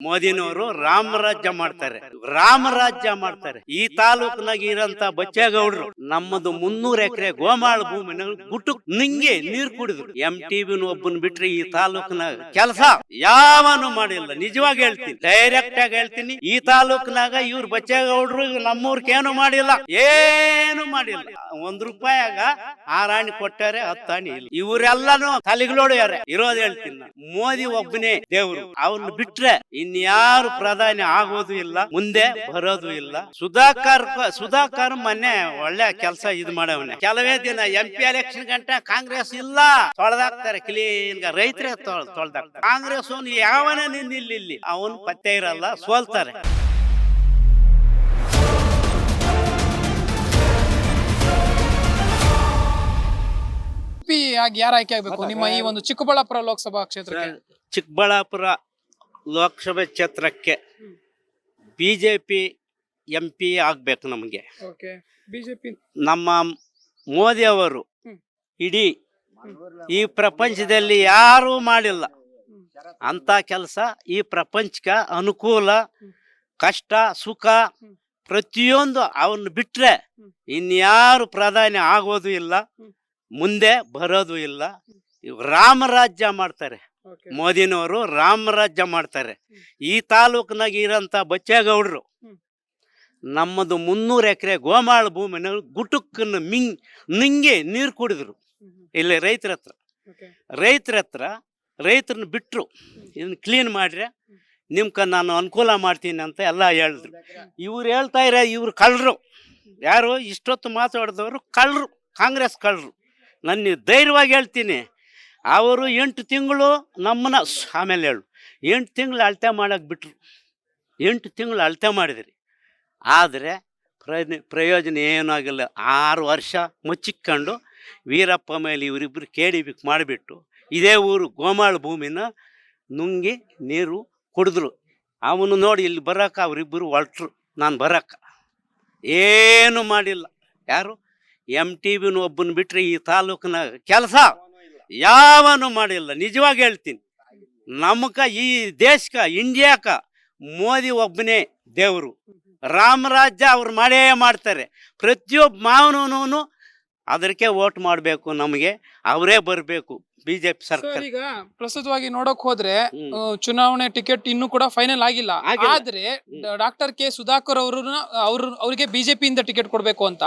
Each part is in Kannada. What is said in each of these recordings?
ಮೋದಿನವರು ರಾಮರಾಜ್ಯ ಮಾಡ್ತಾರೆ, ರಾಮರಾಜ್ಯ ಮಾಡ್ತಾರೆ. ಈ ತಾಲೂಕಿನಾಗ ಇರಂತ ಬಚ್ಚೇಗೌಡರು ನಮ್ಮದು 300 ಎಕರೆ ಗೋಮಾಳ ಭೂಮಿನ ಗುಟ್ಟುಕ್ ನಿಂಗೆ ನೀರ್ ಕುಡಿದ್ರು. MTB ಒಬ್ಬನ್ ಬಿಟ್ರೆ ಈ ತಾಲೂಕಿನಾಗ ಕೆಲಸ ಯಾವನು ಮಾಡಿಲ್ಲ. ನಿಜವಾಗಿ ಹೇಳ್ತೀನಿ, ಡೈರೆಕ್ಟ್ ಆಗಿ ಹೇಳ್ತೀನಿ. ಈ ತಾಲೂಕಿನಾಗ ಇವ್ರ ಬಚ್ಚೇಗೌಡರು ನಮ್ಮೂರ್ಗೆ ಏನು ಮಾಡಿಲ್ಲ, ಏನು ಮಾಡಿಲ್ಲ. ₹1 6 ಕೊಟ್ಟಾರೆ, 10 ಇಲ್ಲ. ಇವರೆಲ್ಲಾನು ತಲೆಗಳೋಡು ಯಾರೇ ಇರೋದು ಹೇಳ್ತೀನಿ. ಮೋದಿ ಒಬ್ಬನೇ ದೇವ್ರು, ಅವ್ರನ್ನ ಬಿಟ್ರೆ ಇನ್ಯಾರು ಪ್ರಧಾನಿ ಆಗೋದು ಇಲ್ಲ, ಮುಂದೆ ಬರೋದು ಇಲ್ಲ. ಸುಧಾಕರ್ ಮೊನ್ನೆ ಒಳ್ಳೆ ಕೆಲಸ ಇದು ಮಾಡವನೆ. ಕೆಲವೇ ದಿನ MP ಎಲೆಕ್ಷನ್ ಗಂಟ ಕಾಂಗ್ರೆಸ್ ಇಲ್ಲ, ತೊಳೆದಾಕ್ತಾರೆ ಕ್ಲೀನ್. ರೈತರೇ ತೊಳೆದಾಕ್ತಾರೆ. ಕಾಂಗ್ರೆಸ್ ಯಾವನೇ ನಿಲ್ಲಿ ಅವನು ಪತ್ತೆ ಇರಲ್ಲ, ಸೋಲ್ತಾರೆ. ಆಗಿ ಯಾರು ಆಯ್ಕೆ ಆಗ್ಬೇಕು ನಿಮ್ಮ ಈ ಒಂದು ಚಿಕ್ಕಬಳ್ಳಾಪುರ ಲೋಕಸಭಾ ಕ್ಷೇತ್ರಕ್ಕೆ? ಚಿಕ್ಕಬಳ್ಳಾಪುರ ಲೋಕಸಭೆ ಕ್ಷೇತ್ರಕ್ಕೆ BJP MP ಆಗ್ಬೇಕು ನಮಗೆ. ಬಿಜೆಪಿ ನಮ್ಮ ಮೋದಿ ಅವರು ಇಡೀ ಈ ಪ್ರಪಂಚದಲ್ಲಿ ಯಾರೂ ಮಾಡಿಲ್ಲ ಅಂತ ಕೆಲಸ. ಈ ಪ್ರಪಂಚಕ್ಕೆ ಅನುಕೂಲ, ಕಷ್ಟ, ಸುಖ ಪ್ರತಿಯೊಂದು ಅವನ್ನ ಬಿಟ್ರೆ ಇನ್ಯಾರು ಪ್ರಧಾನಿ ಆಗೋದು ಇಲ್ಲ, ಮುಂದೆ ಬರೋದು ಇಲ್ಲ. ರಾಮರಾಜ್ಯ ಮಾಡ್ತಾರೆ ಮೋದಿನವರು, ರಾಮರಾಜ್ಯ ಮಾಡ್ತಾರೆ. ಈ ತಾಲೂಕಿನಾಗ ಇರಂತ ಬಚ್ಚೇಗೌಡರು ನಮ್ಮದು 300 ಎಕರೆ ಗೋಮಾಳ ಭೂಮಿನ ಗುಟುಕ್ಕನ್ನು ನಿಂಗೆ ನೀರು ಕುಡಿದ್ರು. ಇಲ್ಲಿ ರೈತರ ಹತ್ರ ರೈತರನ್ನ ಬಿಟ್ಟರು, ಇದನ್ನ ಕ್ಲೀನ್ ಮಾಡ್ರೆ ನಿಮ್ಗೆ ನಾನು ಅನುಕೂಲ ಮಾಡ್ತೀನಿ ಅಂತ ಎಲ್ಲ ಹೇಳಿದ್ರು. ಇವ್ರು ಹೇಳ್ತಾ ಇವ್ರು ಕಳ್ಳರು. ಯಾರು ಇಷ್ಟೊತ್ತು ಮಾತಾಡಿದವರು ಕಳ್ಳರು, ಕಾಂಗ್ರೆಸ್ ಕಳ್ಳರು. ನಾನು ಧೈರ್ಯವಾಗಿ ಹೇಳ್ತೀನಿ, ಅವರು 8 ತಿಂಗಳು ನಮ್ಮನ್ನ ಆಮೇಲೆ 8 ತಿಂಗಳು ಅಳತೆ ಮಾಡಕ್ಕೆ ಬಿಟ್ರು. 8 ತಿಂಗಳು ಅಳತೆ ಮಾಡಿದ್ರಿ, ಆದರೆ ಪ್ರಯೋಜನ ಏನೂ ಆಗಿಲ್ಲ. 6 ವರ್ಷ ಮುಚ್ಚಿಕೊಂಡು ವೀರಪ್ಪ ಮೇಲೆ ಇವರಿಬ್ಬರು KDB ಮಾಡಿಬಿಟ್ಟು ಇದೇ ಊರು ಗೋಮಾಳ ಭೂಮಿನ ನುಂಗಿ ನೀರು ಕುಡಿದ್ರು. ಅವನು ನೋಡಿ ಇಲ್ಲಿ ಬರೋಕೆ ಅವರಿಬ್ಬರು ಹೊರಟ್ರು, ನಾನು ಬರೋಕೆ ಏನು ಮಾಡಿಲ್ಲ. ಯಾರು MTB ಒಬ್ಬನ ಬಿಟ್ಟರೆ ಈ ತಾಲೂಕಿನ ಕೆಲಸ ಯಾವನು ಮಾಡಿಲ್ಲ. ನಿಜವಾಗಿ ಹೇಳ್ತೀನಿ, ನಮ್ಗೆ ಈ ದೇಶಕ್ಕೆ ಇಂಡಿಯಾಕ್ಕೆ ಮೋದಿ ಒಬ್ಬನೇ ದೇವರು. ರಾಮರಾಜ್ಯ ಅವ್ರು ಮಾಡೇ ಮಾಡ್ತಾರೆ. ಪ್ರತಿಯೊಬ್ಬ ಮಾವನೂ ಅದಕ್ಕೆ ವೋಟ್ ಮಾಡಬೇಕು, ನಮಗೆ ಅವರೇ ಬರಬೇಕು BJP ಸರ್ಕಾರ. ಈಗ ಪ್ರಸ್ತುತವಾಗಿ ನೋಡಕ್ ಹೋದ್ರೆ ಚುನಾವಣೆ ಟಿಕೆಟ್ ಇನ್ನೂ ಕೂಡ ಫೈನಲ್ ಆಗಿಲ್ಲ. ಆದ್ರೆ ಡಾಕ್ಟರ್ K ಸುಧಾಕರ್ ಅವರಿಗೆ BJP ಇಂದ ಟಿಕೆಟ್ ಕೊಡ್ಬೇಕು ಅಂತ,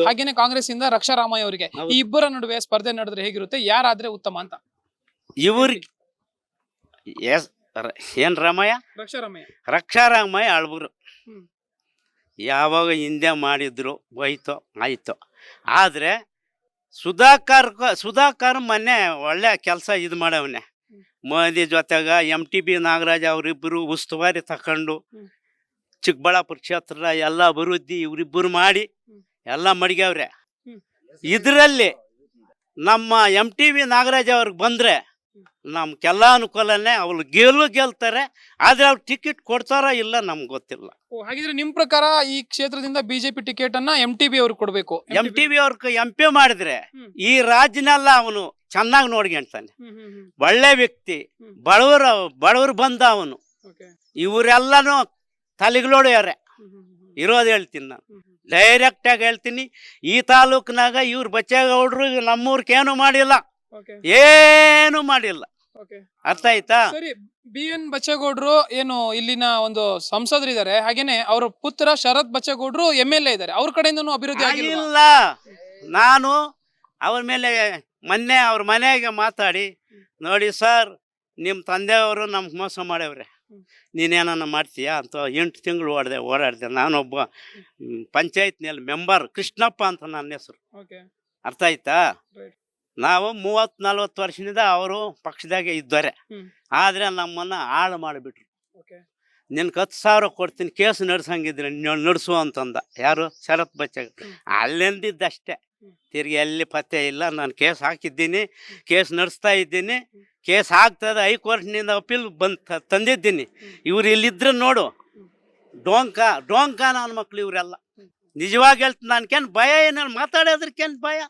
ಹಾಗೇನೆ ಕಾಂಗ್ರೆಸ್ ಇಂದ ರಕ್ಷಾರಾಮಯ್ಯ ಅವರಿಗೆ, ಈ ಇಬ್ಬರ ನಡುವೆ ಸ್ಪರ್ಧೆ ನಡೆದ್ರೆ ಹೇಗಿರುತ್ತೆ, ಯಾರಾದ್ರೆ ಉತ್ತಮ ಅಂತ? ಇವ್ರಿಗೆ ಏನ್ ರಕ್ಷಾರಾಮಯ್ಯ ಅಳ್ಬರು ಯಾವಾಗ ಹಿಂದೆ ಮಾಡಿದ್ರು ಹೋಯ್ತು ಆಯ್ತು. ಆದ್ರೆ ಸುಧಾಕರ್ ಮೊನ್ನೆ ಒಳ್ಳೆ ಕೆಲಸ ಇದು ಮಾಡವನೆ. ಮೋದಿ ಜೊತೆಗ MTB ನಾಗರಾಜ್ ಅವರಿಬ್ಬರು ಉಸ್ತುವಾರಿ ತಕೊಂಡು ಚಿಕ್ಕಬಳ್ಳಾಪುರ ಕ್ಷೇತ್ರ ಎಲ್ಲ ಅಭಿವೃದ್ಧಿ ಇವರಿಬ್ಬರು ಮಾಡಿ ಎಲ್ಲ ಮಡಿಗವ್ರೆ. ಇದರಲ್ಲಿ ನಮ್ಮ MTB ನಾಗರಾಜ್ ಅವ್ರಿಗೆ ಬಂದರೆ ನಮ್ಗೆಲ್ಲ ಅನುಕೂಲನೇ. ಅವ್ರು ಗೆಲ್ತಾರೆ, ಆದರೆ ಅವ್ರು ಟಿಕೆಟ್ ಕೊಡ್ತಾರೋ ಇಲ್ಲ ನಮ್ಗೆ ಗೊತ್ತಿಲ್ಲ. ಹಾಗಿದ್ರೆ ನಿಮ್ಮ ಪ್ರಕಾರ ಈ ಕ್ಷೇತ್ರದಿಂದ BJP ಟಿಕೆಟ್ ಅನ್ನ MTB ಅವ್ರಿಗೆ ಕೊಡಬೇಕು? MTB ಅವ್ರಿಗೆ MP ಮಾಡಿದ್ರೆ ಈ ರಾಜ್ಯನೆಲ್ಲ ಅವನು ಚೆನ್ನಾಗಿ ನೋಡ್ಕೊಂತಾನೆ. ಒಳ್ಳೆ ವ್ಯಕ್ತಿ, ಬಡವರು ಬಂದ ಅವನು. ಇವರೆಲ್ಲನೂ ತಲೆಗಳೋಡು ಯಾರೇ ಇರೋದು ಹೇಳ್ತೀನಿ. ನಾನು ಡೈರೆಕ್ಟ್ ಆಗಿ ಹೇಳ್ತೀನಿ, ಈ ತಾಲೂಕಿನಾಗ ಇವ್ರ ಬಚ್ಚೇಗೌಡರು ನಮ್ಮೂರ್ಗೆ ಏನು ಮಾಡಿಲ್ಲ, ಏನು ಮಾಡಿಲ್ಲ. ಅರ್ಥ ಆಯ್ತಾ? ಸರಿ, BN ಬಚ್ಚೇಗೌಡರು ಏನು ಇಲ್ಲಿನ ಒಂದು ಸಂಸದರಿದ್ದಾರೆ, ಹಾಗೇನೆ ಅವರ ಪುತ್ರ ಶರತ್ ಬಚ್ಚೇಗೌಡರು MLA ಇದ್ದಾರೆ. ಅವ್ರ ಕಡೆಯಿಂದನೂ ಅಭಿವೃದ್ಧಿ ಆಗಿಲ್ಲ. ನಾನು ಅವ್ರ ಮೇಲೆ ಮೊನ್ನೆ ಅವ್ರ ಮನೆಗೆ ಮಾತಾಡಿ, ನೋಡಿ ಸರ್, ನಿಮ್ಮ ತಂದೆಯವರು ನಮ್ಗೆ ಮೋಸ ಮಾಡ್ಯವ್ರೆ, ನೀನೇನ ಮಾಡ್ತೀಯಾ ಅಂತ 8 ತಿಂಗಳು ಓಡಾಡಿದೆ. ನಾನೊಬ್ಬ ಪಂಚಾಯತ್ನಲ್ಲಿ ಮೆಂಬರ್, ಕೃಷ್ಣಪ್ಪ ಅಂತ ನನ್ನ ಹೆಸರು. ಅರ್ಥ ಆಯ್ತಾ? ನಾವು 30-40 ವರ್ಷದಿಂದ ಅವರು ಪಕ್ಷದಾಗೆ ಇದ್ದಾರೆ, ಆದರೆ ನಮ್ಮನ್ನು ಹಾಳು ಮಾಡಿಬಿಟ್ರು. ನಿನ್ಗೆ 10,000 ಕೊಡ್ತೀನಿ, ಕೇಸ್ ನಡ್ಸಂಗಿದ್ರೆ ನಡ್ಸು ಅಂತಂದ. ಯಾರು? ಶರತ್ ಬಚ್ಚೇಗೌಡ. ಅಲ್ಲೆಂದಿದ್ದಷ್ಟೇ, ತಿರ್ಗಿ ಎಲ್ಲಿ ಪತ್ತೆ ಇಲ್ಲ. ನಾನು ಕೇಸ್ ಹಾಕಿದ್ದೀನಿ, ಕೇಸ್ ನಡೆಸ್ತಾ ಇದ್ದೀನಿ, ಕೇಸ್ ಆಗ್ತದೆ. ಹೈಕೋರ್ಟ್ನಿಂದ ಅಪೀಲ್ ತಂದಿದ್ದೀನಿ. ಇವ್ರು ಇಲ್ಲಿದ್ರೆ ನೋಡು, ಡೋಂಕ ನನ್ನ ಮಕ್ಳು ಇವರೆಲ್ಲ. ನಿಜವಾಗಿ ಹೇಳ್ತೀನಿ, ನನ್ಗೇನು ಭಯ ಏನೇನು ಮಾತಾಡೋದ್ರಕ್ಕೇನು ಭಯ?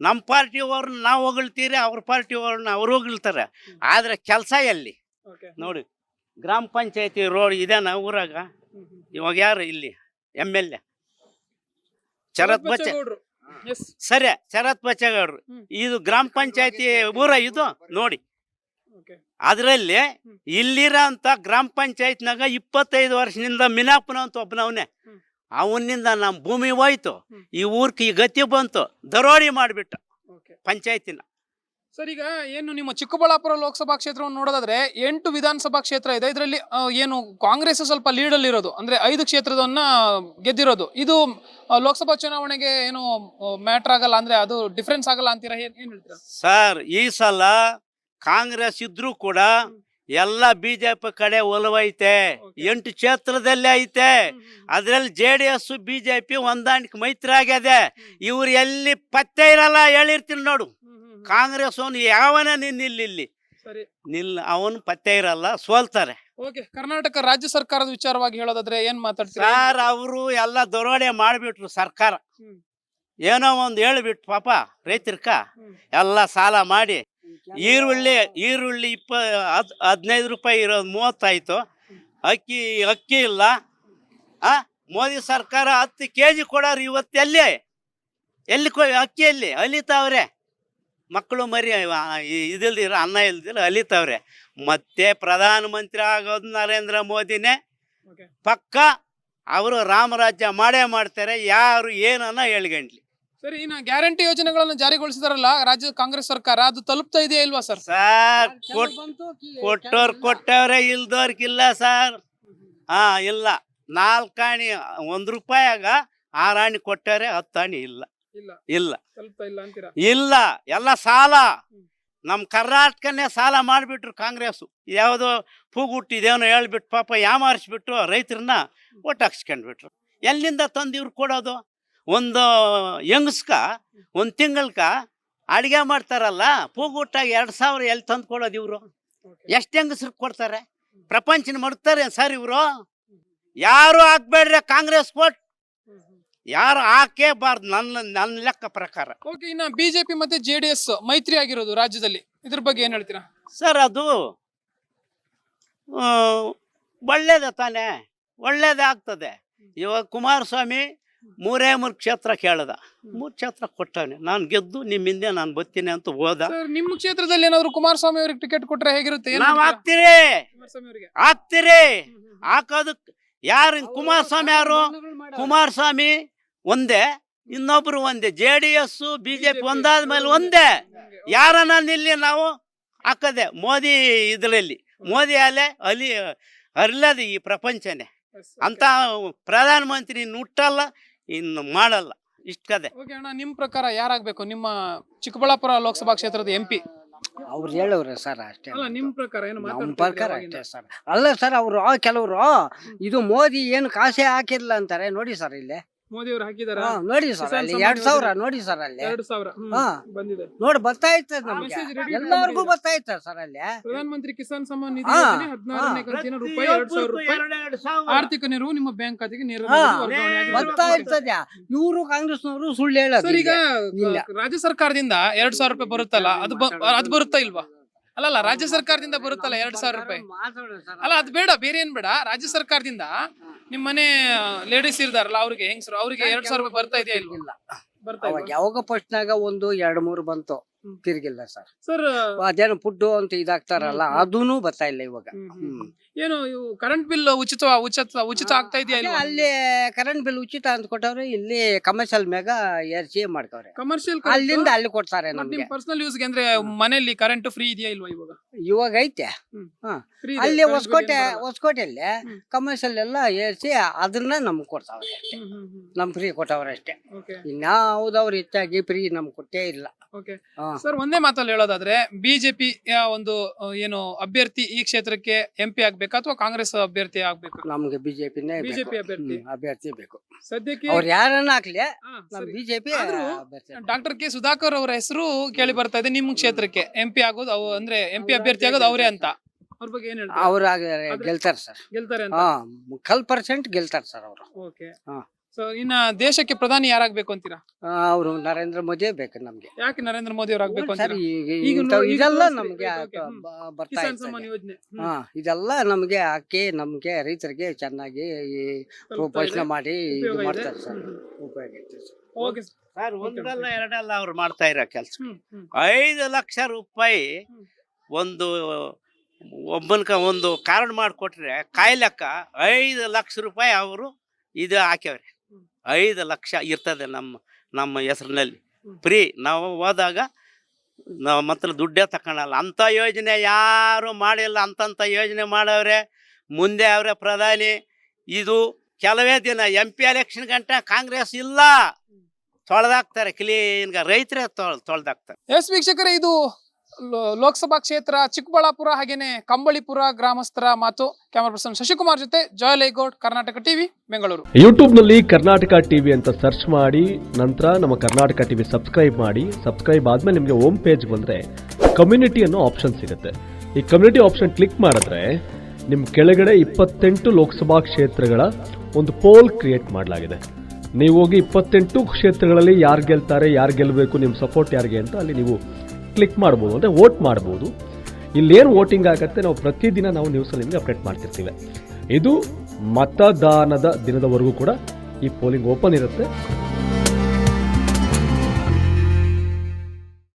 ನಮ್ಮ ಪಾರ್ಟಿಯವ್ರನ್ನ ನಾವು ಹೊಗಳ್ತೀರಿ, ಅವ್ರ ಪಾರ್ಟಿಯವ್ರನ್ನ ಅವ್ರು ಹೊಗಳ್ತಾರೆ, ಆದರೆ ಕೆಲಸ ಎಲ್ಲಿ ನೋಡಿ? ಗ್ರಾಮ ಪಂಚಾಯತಿ ರೋಡ್ ಇದೇನ ಊರಾಗ ಇವಾಗ ಯಾರು ಇಲ್ಲಿ MLA ಶರತ್ ಬಚ್ಚೇಗೌಡ್ರು ಸರಿ ಶರತ್ ಬಚ್ಚೇಗೌಡ್ರು ಇದು ಗ್ರಾಮ ಪಂಚಾಯತಿ ಊರ ಇದು ನೋಡಿ ಅದರಲ್ಲಿ ಇಲ್ಲಿರೋ ಅಂತ ಗ್ರಾಮ ಪಂಚಾಯತ್ನಾಗ 25 ವರ್ಷದಿಂದ ಮಿನಾಪುನ ಅಂತ ಒಬ್ಬನವನೇ ಅವನಿಂದ ನಮ್ಮ ಭೂಮಿ ಹೋಯ್ತು ಈ ಊರ್ಗೆ ಈ ಗತಿ ಬಂತು ದರೋಡಿ ಮಾಡಿಬಿಟ್ಟ ಪಂಚಾಯತಿನ. ಸರ್ ಈಗ ಏನು ನಿಮ್ಮ ಚಿಕ್ಕಬಳ್ಳಾಪುರ ಲೋಕಸಭಾ ಕ್ಷೇತ್ರವನ್ನು ನೋಡೋದಾದ್ರೆ 8 ವಿಧಾನಸಭಾ ಕ್ಷೇತ್ರ ಇದೆ. ಇದರಲ್ಲಿ ಏನು ಕಾಂಗ್ರೆಸ್ ಸ್ವಲ್ಪ ಲೀಡ್ ಅಲ್ಲಿ ಇರೋದು, ಅಂದ್ರೆ 5 ಕ್ಷೇತ್ರದನ್ನ ಗೆದ್ದಿರೋದು. ಇದು ಲೋಕಸಭಾ ಚುನಾವಣೆಗೆ ಏನು ಮ್ಯಾಟರ್ ಆಗಲ್ಲ, ಅಂದ್ರೆ ಅದು ಡಿಫರೆನ್ಸ್ ಆಗಲ್ಲ ಅಂತೀರಾ? ಏನ್ ಹೇಳ್ತೀರಾ ಸರ್? ಈ ಸಲ ಕಾಂಗ್ರೆಸ್ ಇದ್ರೂ ಕೂಡ ಎಲ್ಲ BJP ಕಡೆ ಒಲವೈತೆ. 8 ಕ್ಷೇತ್ರದಲ್ಲೇ ಐತೆ. ಅದ್ರಲ್ಲಿ JDS BJP ಹೊಂದಾಣಿಕೆ ಮೈತ್ರಿ ಆಗ್ಯದೆ. ಇವ್ರು ಎಲ್ಲಿ ಪತ್ತೆ ಇರಲ್ಲ ಹೇಳಿರ್ತೀನಿ ನೋಡು. ಕಾಂಗ್ರೆಸ್ ಅವನು ಯಾವನ ನಿಲ್ಲಿ ನಿಲ್ಲ ಅವನು ಪತ್ತೆ ಇರಲ್ಲ, ಸೋಲ್ತಾರೆ. ಕರ್ನಾಟಕ ರಾಜ್ಯ ಸರ್ಕಾರದ ವಿಚಾರವಾಗಿ ಹೇಳೋದಾದ್ರೆ ಏನ್ ಮಾತಾಡ್ತಾರೆ ಸರ್? ಅವರು ಎಲ್ಲ ದರೋಡೆ ಮಾಡಿಬಿಟ್ರು ಸರ್ಕಾರ. ಏನೋ ಒಂದು ಹೇಳ್ಬಿಟ್ಟು ಪಾಪ ರೈತರ್ಕ ಎಲ್ಲ ಸಾಲ ಮಾಡಿ ಈರುಳ್ಳಿ 15 ರೂಪಾಯಿ ಇರೋದು 30 ಆಯ್ತು. ಅಕ್ಕಿ ಇಲ್ಲ. ಮೋದಿ ಸರ್ಕಾರ 10 kg ಕೊಡೋರು ಇವತ್ತು ಎಲ್ಲಿ ಅಕ್ಕಿಯಲ್ಲಿ ಅಲಿತಾವ್ರೆ. ಮಕ್ಕಳು ಮರಿ ಇದಿಲ್ದಿರ ಅನ್ನ ಇಲ್ದಿರ ಅಲಿತಾವ್ರೆ. ಮತ್ತೆ ಪ್ರಧಾನ ಮಂತ್ರಿ ಆಗೋದು ನರೇಂದ್ರ ಮೋದಿನೇ ಪಕ್ಕ. ಅವರು ರಾಮರಾಜ್ಯ ಮಾಡೇ ಮಾಡ್ತಾರೆ. ಯಾರು ಏನನ್ನ ಹೇಳ್ಗಂಡ್ಲಿ. ಸರಿ, ಇನ್ನು ಗ್ಯಾರಂಟಿ ಯೋಜನೆಗಳನ್ನು ಜಾರಿಗೊಳಿಸಿದಾರಲ್ಲ ರಾಜ್ಯ ಕಾಂಗ್ರೆಸ್ ಸರ್ಕಾರ, ಅದು ತಲುಪ್ತಾ ಇದೆಯಾ ಇಲ್ವಾ ಸರ್? ಸರ್ ಕೊಟ್ಟೋರ್ ಕೊಟ್ಟವ್ರೆ, ಇಲ್ದವ್ರಿಗಿಲ್ಲ ಸರ್. ಇಲ್ಲ. 4 ಆಣಿ 1 ರೂಪಾಯಾಗ 6 ಆಣಿ ಕೊಟ್ಟವ್ರೆ, 10 ಆಣಿ ಇಲ್ಲ. ಇಲ್ಲ ಎಲ್ಲ ಸಾಲ. ನಮ್ ಕರ್ನಾಟಕನೇ ಸಾಲ ಮಾಡಿಬಿಟ್ರು ಕಾಂಗ್ರೆಸ್. ಯಾವುದೋ ಪೂಗುಟ್ಟಿದೇನೋ ಹೇಳ್ಬಿಟ್ಟು ಪಾಪ ಯಾಮಾರಿಸ್ಬಿಟ್ಟು ರೈತರನ್ನ ಒಟ್ಟು ಹಾಕ್ಸ್ಕೊಂಡ್ಬಿಟ್ರು. ಎಲ್ಲಿಂದ ತಂದು ಇವ್ರು ಕೊಡೋದು? ಒಂದು ಹೆಂಗಸ್ಕ 1 ತಿಂಗಳಕ ಅಡಿಗೆ ಮಾಡ್ತಾರಲ್ಲ ಪೂಗುಟ್ಟಾಗ 2000 ಎಲ್ಲಿ ತಂದು ಕೊಡೋದು ಇವರು? ಎಷ್ಟು ಹೆಂಗಸ್ರಿಗೆ ಕೊಡ್ತಾರೆ? ಪ್ರಪಂಚನ ಮಾಡ್ತಾರೆ ಸರ್ ಇವರು. ಯಾರು ಹಾಕ್ಬೇಡ್ರಿ ಕಾಂಗ್ರೆಸ್ ಕೊಟ್ಟು, ಯಾರು ಹಾಕೇಬಾರ್ದು ನನ್ನ ಲೆಕ್ಕ ಪ್ರಕಾರ. ಇನ್ನು BJP ಮತ್ತೆ JDS ಮೈತ್ರಿ ಆಗಿರೋದು ರಾಜ್ಯದಲ್ಲಿ, ಇದ್ರ ಬಗ್ಗೆ ಏನ್ ಹೇಳ್ತೀರಾ ಸರ್? ಅದು ಒಳ್ಳೇದ ತಾನೇ, ಒಳ್ಳೇದೇ ಆಗ್ತದೆ. ಇವಾಗ ಕುಮಾರಸ್ವಾಮಿ 3 ಕ್ಷೇತ್ರ ಕೇಳ್ದ, 3 ಕ್ಷೇತ್ರ ಕೊಟ್ಟವನೆ. ನಾನು ಗೆದ್ದು ನಿಮ್ಮ ಹಿಂದೆ ನಾನು ಬರ್ತೀನಿ ಅಂತ ಹೋದ. ನಿಮ್ಮ ಕ್ಷೇತ್ರದಲ್ಲಿ ಏನಾದ್ರು ಕುಮಾರಸ್ವಾಮಿ ಅವ್ರಿಗೆ ಟಿಕೆಟ್ ಕೊಟ್ರೆ ಹೇಗಿರುತ್ತೆ? ನಾವ್ ಹಾಕ್ತಿರಿ ಹಾಕೋದಕ್ ಯಾರು? ಕುಮಾರಸ್ವಾಮಿ ಯಾರು? ಕುಮಾರಸ್ವಾಮಿ ಒಂದೇ, ಇನ್ನೊಬ್ರು ಒಂದೇ. JDS BJP ಒಂದಾದ್ಮೇಲೆ ಒಂದೇ. ಯಾರನ್ನ ನಿಲ್ಲಿ ನಾವು ಹಾಕದೆ ಮೋದಿ ಇದರಲ್ಲಿ. ಮೋದಿ ಅಲೆ ಅರಿಲ್ಲದ ಈ ಪ್ರಪಂಚನೇ ಅಂತ ಪ್ರಧಾನ ಮಂತ್ರಿ ಹುಟ್ಟಲ್ಲ, ಇನ್ನು ಮಾಡಲ್ಲ. ಇಷ್ಟ ಕದೆ. ನಿಮ್ ಪ್ರಕಾರ ಯಾರಾಗ್ಬೇಕು ನಿಮ್ಮ ಚಿಕ್ಕಬಳ್ಳಾಪುರ ಲೋಕಸಭಾ ಕ್ಷೇತ್ರದ MP? ಅವ್ರು ಹೇಳವ್ರೆ ಸರ್ ಅಷ್ಟೇ. ನಿಮ್ ಪ್ರಕಾರ ಏನು? ನಮ್ಮ ಪ್ರಕಾರ ಅಷ್ಟೇ ಸರ್. ಅಲ್ಲ ಸರ್, ಅವರು ಕೆಲವರು ಇದು ಮೋದಿ ಏನು ಕಾಸೆ ಹಾಕಿರ್ಲಿಲ್ಲ ಅಂತಾರೆ. ನೋಡಿ ಸರ್ ಇಲ್ಲಿ ಮೋದಿ ಅವರು ಹಾಕಿದಾರ ನೋಡಿ ಸರ್, ಅಲ್ಲಿ 2000 ನೋಡಿ ಸರ್, ಅಲ್ಲಿ 2000 ಬಂದಿದೆ ನೋಡಿ. ಬರ್ತಾ ಇರ್ತದೆ ನಮ್ಗೆ, ಎಲ್ಲರಿಗೂ ಬರ್ತಾ ಇರ್ತದೆ ಸರ್. ಅಲ್ಲಿ ಪ್ರಧಾನ ಮಂತ್ರಿ ಕಿಸಾನ್ ಸಮ್ಮಾನ್ ನಿಧಿ ಯೋಜನೆ 16ನೇ ಕಂತಿನ ರೂಪಾಯಿ 2000 ಆರ್ಥಿಕ ನೆರವು ನಿಮ್ಮ ಬ್ಯಾಂಕ್ ಖಾತೆಗೆ ಬರ್ತಾ ಇರ್ತದೆ. ಇವರು ಕಾಂಗ್ರೆಸ್ನವರು ಸುಳ್ಳು ಹೇಳೋದು. ಈಗ ರಾಜ್ಯ ಸರ್ಕಾರದಿಂದ 2000 ರೂಪಾಯಿ ಬರುತ್ತಲ್ಲ, ಅದು ಬರುತ್ತಾ ಇಲ್ವಾ? ಅಲ್ಲ ರಾಜ್ಯ ಸರ್ಕಾರದಿಂದ ಬರುತ್ತಲ್ಲ 2000 ರೂಪಾಯಿ. ಅಲ್ಲ ಅದು ಬೇಡ, ಬೇರೆ ಏನ್ ಬೇಡ. ರಾಜ್ಯ ಸರ್ಕಾರದಿಂದ ನಿಮ್ಮನೆ ಲೇಡೀಸ್ ಇರ್ತಾರಲ್ಲ ಅವ್ರಿಗೆ, ಹೆಂಗಸರು, ಅವ್ರಿಗೆ 2000 ರೂಪಾಯಿ ಬರ್ತಾ ಇದೆಯಾ ಇಲ್ವಾ? ಯಾವಾಗ ಫಸ್ಟ್ನಾಗ 1-2-3 ಬಂತು, ತಿರ್ಗಿಲ್ಲ ಸರ್. ಸರ್ ಅದೇನು ಫುಡ್ ಅಂತ ಇದಾಗ್ತಾರಲ್ಲ, ಅದೂನು ಬರ್ತಾ ಇಲ್ಲ ಇವಾಗ. ಏನು ಕರೆಂಟ್ ಬಿಲ್ ಉಚಿತ ಆಗ್ತಾ ಇದೆಯಾ? ಅಲ್ಲಿ ಕರೆಂಟ್ ಬಿಲ್ ಉಚಿತ ಅಂತ ಕೊಟ್ಟವ್ರೆ, ಇಲ್ಲಿ ಕಮರ್ಷಿಯಲ್ ಮ್ಯಾಗ ಏರ್ಸಿ ಮಾಡ್ಕವ್ರೆ. ಕಮರ್ಷಿಯಲ್ ಅಲ್ಲಿಂದ ಅಲ್ಲಿ ಕೊಡ್ತಾರೆ ನಮ್ಗೆ. ಪರ್ಸನಲ್ ಯೂಸ್ಗೆ ಅಂದ್ರೆ ಮನೆಯಲ್ಲಿ ಕರೆಂಟ್ ಫ್ರೀ ಇದೆಯಾ ಇಲ್ವಾ ಇವಾಗ? ಇವಾಗ ಐತೆ. ಅಲ್ಲಿ ಹೊಸಕೋಟೆಯಲ್ಲಿ ಕಮರ್ಷಿಯಲ್ ಎಲ್ಲ ಏರ್ಸಿ ಅದನ್ನ ನಮ್ಗೆ ಕೊಡ್ತಾವ್ರೆ ಅಷ್ಟೇ. ನಮ್ ಫ್ರೀ ಕೊಟ್ಟವ್ರೆ ಅಷ್ಟೇ. ಇನ್ಯಾವ್ದವ್ರು ಹೆಚ್ಚಾಗಿ ಫ್ರೀ ನಮ್ಗೆ ಕೊಟ್ಟೇ ಇಲ್ಲ. ಸರ್ ಒಂದೇ ಮಾತಲ್ಲಿ ಹೇಳೋದಾದ್ರೆ BJP ಒಂದು ಏನು ಅಭ್ಯರ್ಥಿ ಈ ಕ್ಷೇತ್ರಕ್ಕೆ MP ಆಗ್ಬೇಕಾ ಅಥವಾ ಕಾಂಗ್ರೆಸ್ ಅಭ್ಯರ್ಥಿ ಆಗ್ಬೇಕು? ನಮ್ಗೆ BJP ಅಭ್ಯರ್ಥಿ ಬೇಕು ಸದ್ಯಕ್ಕೆ. ಅವ್ರು ಯಾರನ್ನ ಹಾಕ್ಲಿ, BJP. ಡಾಕ್ಟರ್ ಕೆ ಸುಧಾಕರ್ ಅವರ ಹೆಸರು ಕೇಳಿ ಬರ್ತಾ ಇದೆ ನಿಮ್ಮ ಕ್ಷೇತ್ರಕ್ಕೆ MP ಆಗೋದು, ಅಂದ್ರೆ MP ಅಭ್ಯರ್ಥಿ ಆಗೋದು ಅವರೇ ಅಂತ. ಅವ್ರ ಬಗ್ಗೆ ಏನ್ ಹೇಳ್ತಾರೆ? ಅವ್ರ ಗೆಲ್ತಾರೆ ಸರ್, ಗೆಲ್ತಾರೆ ಅಂತ. 100% ಗೆಲ್ತಾರೆ ಸರ್ ಅವರು. ಸೊ ಇನ್ನ ದೇಶಕ್ಕೆ ಪ್ರಧಾನಿ ಯಾರಾಗ್ಬೇಕು ಅಂತೀರಾ? ಅವರು ನರೇಂದ್ರ ಮೋದಿ ಬೇಕು ನಮ್ಗೆ. ಯಾಕೆ ನರೇಂದ್ರ ಮೋದಿ ಅವ್ರು ಆಗ್ಬೇಕು ಸರ್ ಅಂತೀರಾ? ಈಗ ಈಗ ಇದೆಲ್ಲ ತೋರಿಸ್ರಿ. ನಮ್ಗೆ ಓಕೆ, ಬರ್ತಾ ಕಿಸಾನ್ ಇರ್ತದೆ. ಸಮ್ಮಾನ್ ಯೋಜನೆ. ಇದೆಲ್ಲ ನಮ್ಗೆ ಹಾಕಿ ನಮ್ಗೆ ರೈತರಿಗೆ ಚೆನ್ನಾಗಿ ಪೋಷಣೆ ಮಾಡಿ ಇದು ಮಾಡ್ತಾರೆ ಸರ್. ಉಪಯೋಗ ಐತೆ ಸರ್. Okay sir. ಸರ್ ಒಂದಲ್ಲ ಎರಡಲ್ಲ ಅವ್ರು ಮಾಡ್ತಾ ಇರೋ ಕೆಲಸ. ಹ್ಮ್, ಹ್ಮ್. 5 ಲಕ್ಷ ರೂಪಾಯಿ ಒಂದು ಒಬ್ಬನ್ಕ ಒಂದು ಕಾರ್ಡ್ ಮಾಡಿಕೊಟ್ರೆ ಕಾಯ್ಲೆಕ್ಕ 5 ಲಕ್ಷ ರೂಪಾಯಿ ಅವರು ಇದು ಹಾಕ್ಯವ್ರೆ. 5 ಲಕ್ಷ ಇರ್ತದೆ ನಮ್ಮ ಹೆಸರಿನಲ್ಲಿ ಫ್ರೀ. ನಾವು ಹೋದಾಗ ನಾವು ಮಾತ್ರ ದುಡ್ಡೇ ತಗೊಳಲ್ಲ. ಅಂಥ ಯೋಜನೆ ಯಾರು ಮಾಡಿಲ್ಲ. ಅಂತಂಥ ಯೋಜನೆ ಮಾಡವ್ರೆ, ಮುಂದೆ ಅವರೇ ಪ್ರಧಾನಿ. ಇದು ಕೆಲವೇ ದಿನ MP ಎಲೆಕ್ಷನ್ ಗಂಟ ಕಾಂಗ್ರೆಸ್ ಇಲ್ಲ, ತೊಳೆದಾಕ್ತಾರೆ ಕ್ಲೀನ್ಗ, ರೈತರೇ ತೊಳೆದಾಕ್ತಾರೆ. ಎಸ್ ವೀಕ್ಷಕರೇ, ಇದು ಲೋಕಸಭಾ ಕ್ಷೇತ್ರ ಚಿಕ್ಕಬಳ್ಳಾಪುರ ಹಾಗೇನೆ ಕಂಬಳಿಪುರ ಗ್ರಾಮಸ್ಥರ ಮಾತು. ಕ್ಯಾಮರಾ ಪರ್ಸನ್ ಶಶಿಕುಮಾರ್ ಜೊತೆ ಜಯಲೇಗೌಡ್, ಕರ್ನಾಟಕ ಟಿವಿ, ಬೆಂಗಳೂರು. ಯೂಟ್ಯೂಬ್ ನಲ್ಲಿ ಕರ್ನಾಟಕ ಟಿವಿ ಅಂತ ಸರ್ಚ್ ಮಾಡಿ, ನಂತರ ನಮ್ಮ ಕರ್ನಾಟಕ ಟಿವಿ ಸಬ್ಸ್ಕ್ರೈಬ್ ಮಾಡಿ. ಸಬ್ಸ್ಕ್ರೈಬ್ ಆದ್ಮೇಲೆ ನಿಮಗೆ ಹೋಮ್ ಪೇಜ್ ಬಂದ್ರೆ ಕಮ್ಯುನಿಟಿ ಅನ್ನೋ ಆಪ್ಷನ್ ಸಿಗುತ್ತೆ. ಈ ಕಮ್ಯುನಿಟಿ ಆಪ್ಷನ್ ಕ್ಲಿಕ್ ಮಾಡಿದ್ರೆ ನಿಮ್ ಕೆಳಗಡೆ 28 ಲೋಕಸಭಾ ಕ್ಷೇತ್ರಗಳ ಒಂದು ಪೋಲ್ ಕ್ರಿಯೇಟ್ ಮಾಡಲಾಗಿದೆ. ನೀವು ಹೋಗಿ 28 ಕ್ಷೇತ್ರಗಳಲ್ಲಿ ಯಾರು ಗೆಲ್ತಾರೆ, ಯಾರು ಗೆಲ್ಲಬೇಕು, ನಿಮ್ಮ ಸಪೋರ್ಟ್ ಯಾರಿಗೆ ಅಂತ ಅಲ್ಲಿ ನೀವು ಕ್ಲಿಕ್ ಮಾಡ್ಬೋದು, ಅಂದರೆ ವೋಟ್ ಮಾಡ್ಬೋದು. ಇಲ್ಲೇನು ವೋಟಿಂಗ್ ಆಗುತ್ತೆ ನಾವು ಪ್ರತಿದಿನ ನಾವು ನ್ಯೂಸಲ್ಲಿ ನಿಮಗೆ ಅಪ್ಡೇಟ್ ಮಾಡ್ತಿರ್ತೀವಿ. ಇದು ಮತದಾನದ ದಿನದವರೆಗೂ ಕೂಡ ಈ ಪೋಲಿಂಗ್ ಓಪನ್ ಇರುತ್ತೆ.